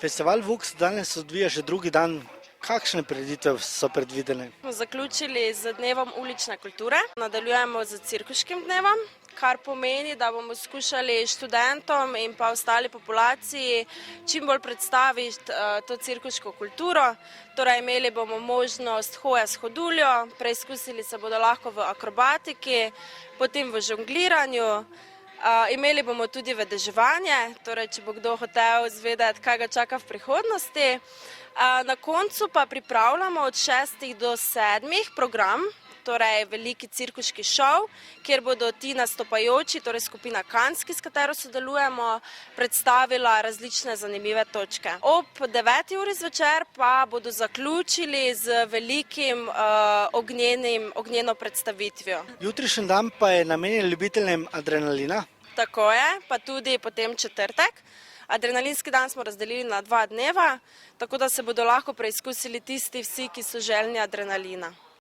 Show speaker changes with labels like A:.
A: Festival Vuk se danes odvija že drugi dan. Kakšne prireditve so predvidene?
B: Smo zaključili z dnevom ulične kulture, nadaljujemo z cirkuškim dnevom, kar pomeni, da bomo skušali študentom in pa ostali populaciji čim bolj predstaviti to cirkuško kulturo. Torej imeli bomo možnost hoja s hoduljo, preizkusili se bodo lahko v akrobatiki, potem v žongliranju. Imeli bomo tudi vedeževanje, torej če bo kdo hotel izvedeti, kaj ga čaka v prihodnosti. Na koncu pa pripravljamo od 6 do 7 program, torej veliki cirkuški šov, kjer bodo ti nastopajoči, torej skupina Kanski, s katero sodelujemo, predstavila različne zanimive točke. Ob 9. uri zvečer pa bodo zaključili z velikim ognjeno predstavitvijo.
A: Jutrišnji dan pa je namenjen ljubiteljem adrenalina.
B: Tako je, pa tudi potem četrtek. Adrenalinski dan smo razdelili na 2 dneva, tako da se bodo lahko preizkusili tisti vsi, ki so željni adrenalina.